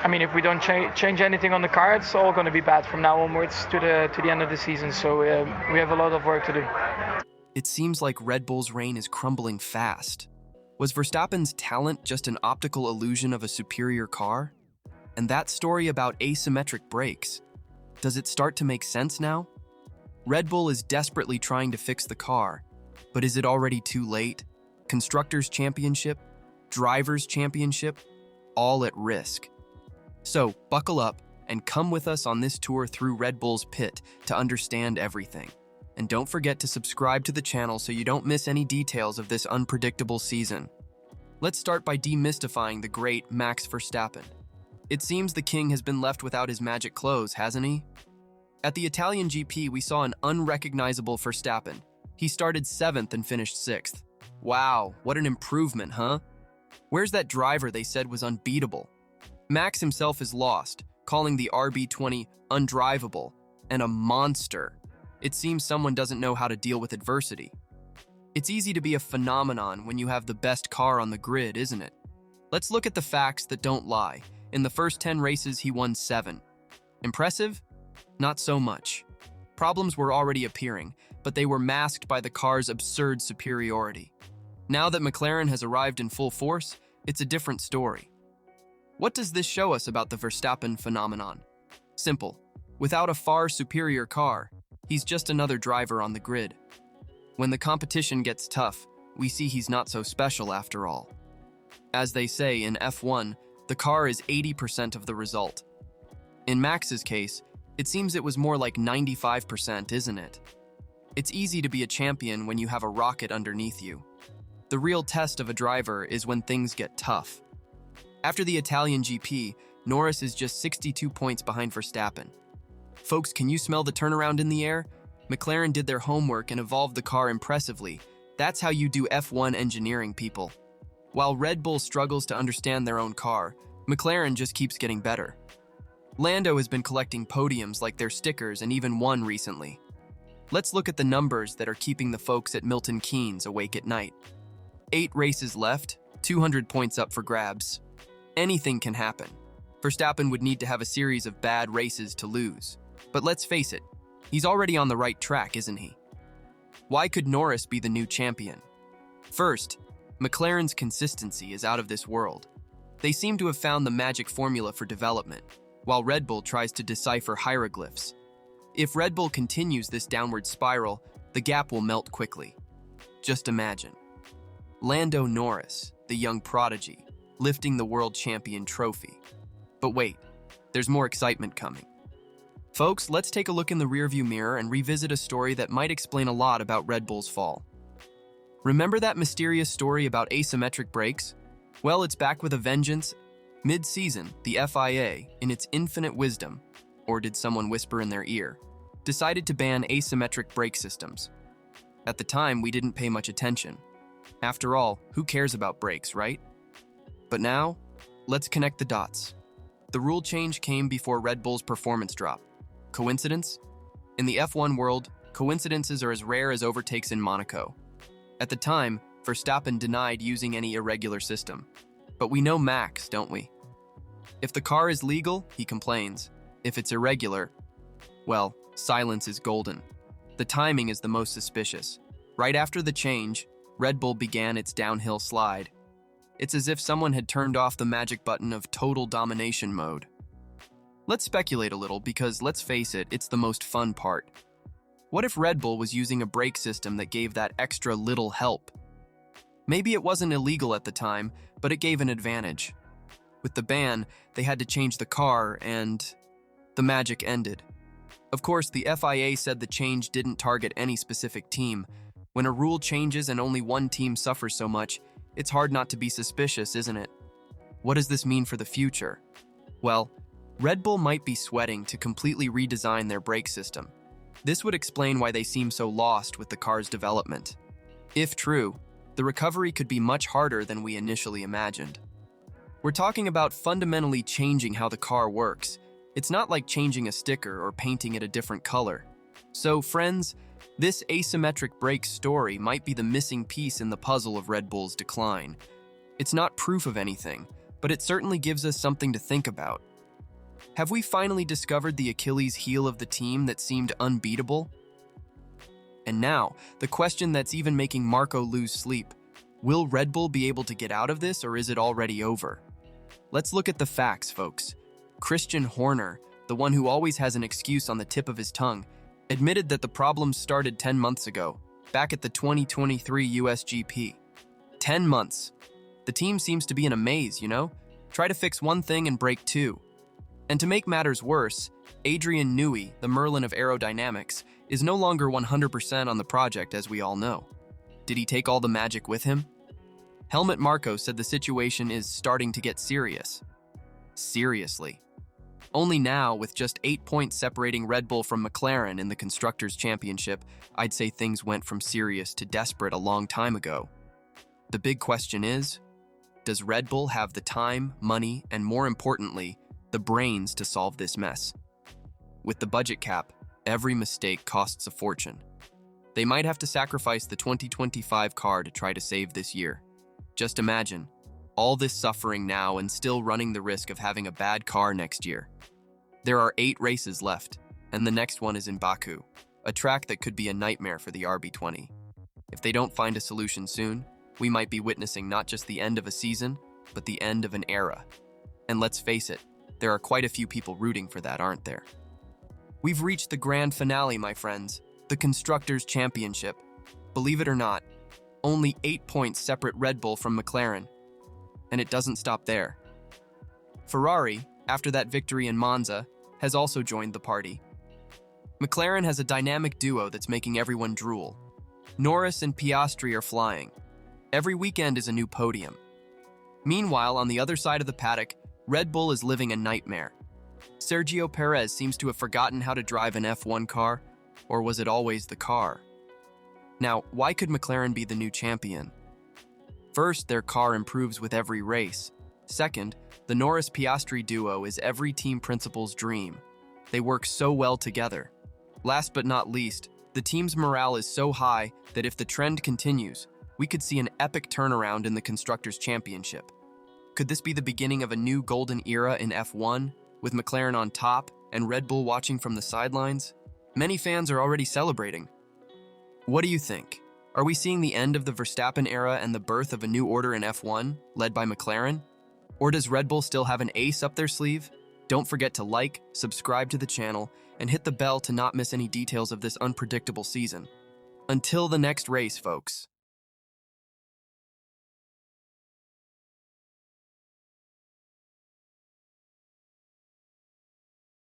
I mean, if we don't change anything on the car, it's all going to be bad from now onwards to the end of the season. So we have a lot of work to do. It seems like Red Bull's reign is crumbling fast. Was Verstappen's talent just an optical illusion of a superior car? And that story about asymmetric brakes, does it start to make sense now? Red Bull is desperately trying to fix the car, but is it already too late? Constructors' Championship, Drivers' Championship, all at risk. So, buckle up and come with us on this tour through Red Bull's pit to understand everything. And don't forget to subscribe to the channel so you don't miss any details of this unpredictable season. Let's start by demystifying the great Max Verstappen. It seems the king has been left without his magic clothes, hasn't he? At the Italian GP, we saw an unrecognizable Verstappen. He started 7th and finished 6th. Wow, what an improvement, huh? Where's that driver they said was unbeatable? Max himself is lost, calling the RB20 undrivable and a monster. It seems someone doesn't know how to deal with adversity. It's easy to be a phenomenon when you have the best car on the grid, isn't it? Let's look at the facts that don't lie. In the first 10 races, he won 7. Impressive? Not so much. Problems were already appearing, but they were masked by the car's absurd superiority. Now that McLaren has arrived in full force, it's a different story. What does this show us about the Verstappen phenomenon? Simple. Without a far superior car, he's just another driver on the grid. When the competition gets tough, we see he's not so special after all. As they say in F1, the car is 80% of the result. In Max's case, it seems it was more like 95%, isn't it? It's easy to be a champion when you have a rocket underneath you. The real test of a driver is when things get tough. After the Italian GP, Norris is just 62 points behind Verstappen. Folks, can you smell the turnaround in the air? McLaren did their homework and evolved the car impressively. That's how you do F1 engineering, people. While Red Bull struggles to understand their own car, McLaren just keeps getting better. Lando has been collecting podiums like they're stickers and even won recently. Let's look at the numbers that are keeping the folks at Milton Keynes awake at night. 8 races left, 200 points up for grabs. Anything can happen. Verstappen would need to have a series of bad races to lose. But let's face it, he's already on the right track, isn't he? Why could Norris be the new champion? First, McLaren's consistency is out of this world. They seem to have found the magic formula for development, while Red Bull tries to decipher hieroglyphs. If Red Bull continues this downward spiral, the gap will melt quickly. Just imagine. Lando Norris, the young prodigy, lifting the world champion trophy. But wait, there's more excitement coming. Folks, let's take a look in the rearview mirror and revisit a story that might explain a lot about Red Bull's fall. Remember that mysterious story about asymmetric brakes? Well, it's back with a vengeance. Mid-season, the FIA, in its infinite wisdom, or did someone whisper in their ear, decided to ban asymmetric brake systems. At the time, we didn't pay much attention. After all, who cares about brakes, right? But now, let's connect the dots. The rule change came before Red Bull's performance drop. Coincidence? In the F1 world, coincidences are as rare as overtakes in Monaco. At the time, Verstappen denied using any irregular system. But we know Max, don't we? If the car is legal, he complains. If it's irregular, well, silence is golden. The timing is the most suspicious. Right after the change, Red Bull began its downhill slide. It's as if someone had turned off the magic button of total domination mode. Let's speculate a little because, let's face it, it's the most fun part. What if Red Bull was using a brake system that gave that extra little help? Maybe it wasn't illegal at the time, but it gave an advantage. With the ban, they had to change the car and the magic ended. Of course, the FIA said the change didn't target any specific team. When a rule changes and only one team suffers so much, it's hard not to be suspicious, isn't it? What does this mean for the future? Well, Red Bull might be sweating to completely redesign their brake system. This would explain why they seem so lost with the car's development. If true, the recovery could be much harder than we initially imagined. We're talking about fundamentally changing how the car works. It's not like changing a sticker or painting it a different color. So, friends, this asymmetric brake story might be the missing piece in the puzzle of Red Bull's decline. It's not proof of anything, but it certainly gives us something to think about. Have we finally discovered the Achilles heel of the team that seemed unbeatable? And now, the question that's even making Marco lose sleep. Will Red Bull be able to get out of this, or is it already over? Let's look at the facts, folks. Christian Horner, the one who always has an excuse on the tip of his tongue, admitted that the problems started 10 months ago, back at the 2023 USGP. 10 months. The team seems to be in a maze, you know? Try to fix one thing and break two. And to make matters worse, Adrian Newey, the Merlin of aerodynamics, is no longer 100% on the project, as we all know. Did he take all the magic with him? Helmut Marko said the situation is starting to get serious. Seriously. Only now, with just 8 points separating Red Bull from McLaren in the Constructors' Championship, I'd say things went from serious to desperate a long time ago. The big question is, does Red Bull have the time, money, and more importantly, the brains to solve this mess? With the budget cap, every mistake costs a fortune. They might have to sacrifice the 2025 car to try to save this year. Just imagine, all this suffering now and still running the risk of having a bad car next year. There are 8 races left, and the next one is in Baku, a track that could be a nightmare for the RB20. If they don't find a solution soon, we might be witnessing not just the end of a season, but the end of an era. And let's face it, there are quite a few people rooting for that, aren't there? We've reached the grand finale, my friends, the Constructors' Championship. Believe it or not, only 8 points separate Red Bull from McLaren. And it doesn't stop there. Ferrari, after that victory in Monza, has also joined the party. McLaren has a dynamic duo that's making everyone drool. Norris and Piastri are flying. Every weekend is a new podium. Meanwhile, on the other side of the paddock, Red Bull is living a nightmare. Sergio Perez seems to have forgotten how to drive an F1 car, or was it always the car? Now, why could McLaren be the new champion? First, their car improves with every race. Second, the Norris-Piastri duo is every team principal's dream. They work so well together. Last but not least, the team's morale is so high that if the trend continues, we could see an epic turnaround in the Constructors' Championship. Could this be the beginning of a new golden era in F1, with McLaren on top and Red Bull watching from the sidelines? Many fans are already celebrating. What do you think? Are we seeing the end of the Verstappen era and the birth of a new order in F1, led by McLaren? Or does Red Bull still have an ace up their sleeve? Don't forget to like, subscribe to the channel, and hit the bell to not miss any details of this unpredictable season. Until the next race, folks.